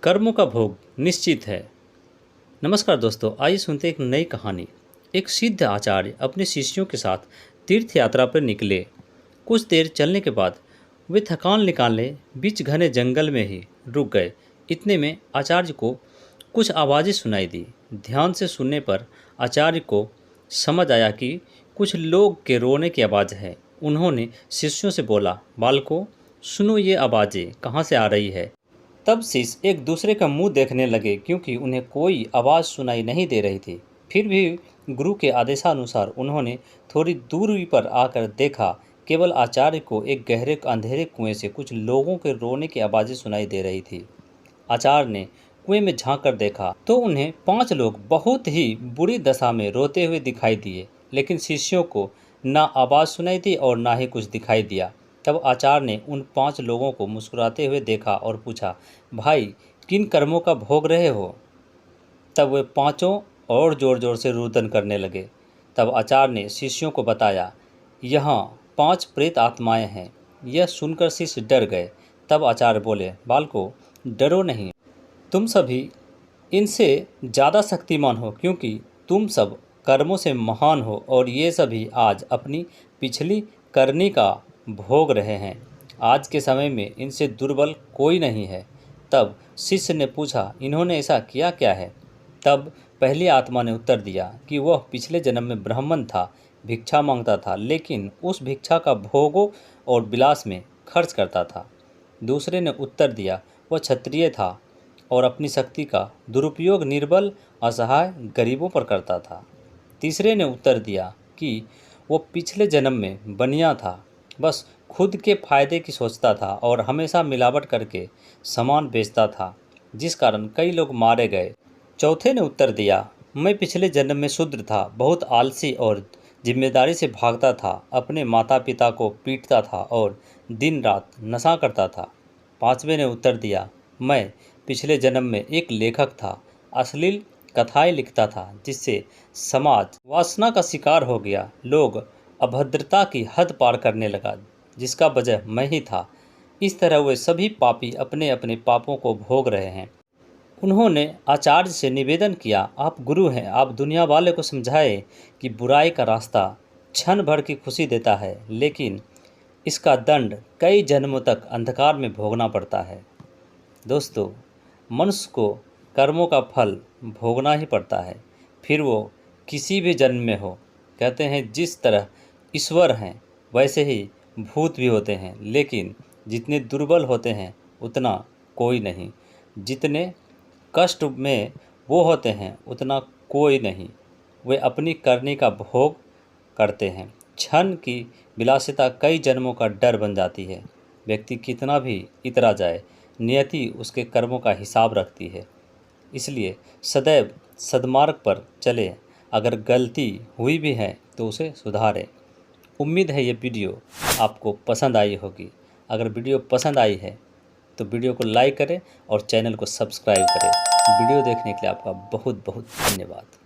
कर्मों का भोग निश्चित है। नमस्कार दोस्तों, आइए सुनते एक नई कहानी। एक सिद्ध आचार्य अपने शिष्यों के साथ तीर्थ यात्रा पर निकले। कुछ देर चलने के बाद वे थकान निकालने बीच घने जंगल में ही रुक गए। इतने में आचार्य को कुछ आवाज़ें सुनाई दी। ध्यान से सुनने पर आचार्य को समझ आया कि कुछ लोग के रोने की आवाज़ है। उन्होंने शिष्यों से बोला, बालकों सुनो, ये आवाज़ें कहाँ से आ रही है। तब शिष्य एक दूसरे का मुंह देखने लगे, क्योंकि उन्हें कोई आवाज़ सुनाई नहीं दे रही थी। फिर भी गुरु के आदेशानुसार उन्होंने थोड़ी दूरी पर आकर देखा। केवल आचार्य को एक गहरे अंधेरे कुएं से कुछ लोगों के रोने की आवाज़ें सुनाई दे रही थी। आचार्य ने कुएं में झांक कर देखा तो उन्हें 5 लोग बहुत ही बुरी दशा में रोते हुए दिखाई दिए, लेकिन शिष्यों को ना आवाज़ सुनाई दी और ना ही कुछ दिखाई दिया। तब आचार्य ने उन 5 लोगों को मुस्कुराते हुए देखा और पूछा, भाई किन कर्मों का भोग रहे हो। तब वे पांचों और जोर जोर से रुदन करने लगे। तब आचार्य ने शिष्यों को बताया, यहाँ 5 प्रेत आत्माएं हैं। यह सुनकर शिष्य डर गए। तब आचार्य बोले, बालकों डरो नहीं, तुम सभी इनसे ज़्यादा शक्तिमान हो, क्योंकि तुम सब कर्मों से महान हो और ये सभी आज अपनी पिछली करनी का भोग रहे हैं। आज के समय में इनसे दुर्बल कोई नहीं है। तब शिष्य ने पूछा, इन्होंने ऐसा किया क्या है। तब पहली आत्मा ने उत्तर दिया कि वह पिछले जन्म में ब्राह्मण था, भिक्षा मांगता था, लेकिन उस भिक्षा का भोगों और विलास में खर्च करता था। दूसरे ने उत्तर दिया, वह क्षत्रिय था और अपनी शक्ति का दुरुपयोग निर्बल, असहाय, गरीबों पर करता था। तीसरे ने उत्तर दिया कि वो पिछले जन्म में बनिया था, बस खुद के फायदे की सोचता था और हमेशा मिलावट करके सामान बेचता था, जिस कारण कई लोग मारे गए। चौथे ने उत्तर दिया, मैं पिछले जन्म में शूद्र था, बहुत आलसी और जिम्मेदारी से भागता था, अपने माता पिता को पीटता था और दिन रात नशा करता था। पांचवें ने उत्तर दिया, मैं पिछले जन्म में एक लेखक था, अश्लील कथाएं लिखता था, जिससे समाज वासना का शिकार हो गया। लोग अभद्रता की हद पार करने लगा, जिसका वजह मैं ही था। इस तरह वे सभी पापी अपने अपने पापों को भोग रहे हैं। उन्होंने आचार्य से निवेदन किया, आप गुरु हैं, आप दुनिया वाले को समझाएं कि बुराई का रास्ता क्षण भर की खुशी देता है, लेकिन इसका दंड कई जन्मों तक अंधकार में भोगना पड़ता है। दोस्तों, मनुष्य को कर्मों का फल भोगना ही पड़ता है, फिर वो किसी भी जन्म में हो। कहते हैं जिस तरह ईश्वर हैं वैसे ही भूत भी होते हैं, लेकिन जितने दुर्बल होते हैं उतना कोई नहीं। जितने कष्ट में वो होते हैं उतना कोई नहीं। वे अपनी करनी का भोग करते हैं। क्षण की विलासिता कई जन्मों का डर बन जाती है। व्यक्ति कितना भी इतरा जाए, नियति उसके कर्मों का हिसाब रखती है। इसलिए सदैव सद्मार्ग पर चले। अगर गलती हुई भी है तो उसे सुधारें। उम्मीद है ये वीडियो आपको पसंद आई होगी। अगर वीडियो पसंद आई है तो वीडियो को लाइक करें और चैनल को सब्सक्राइब करें। वीडियो देखने के लिए आपका बहुत बहुत धन्यवाद।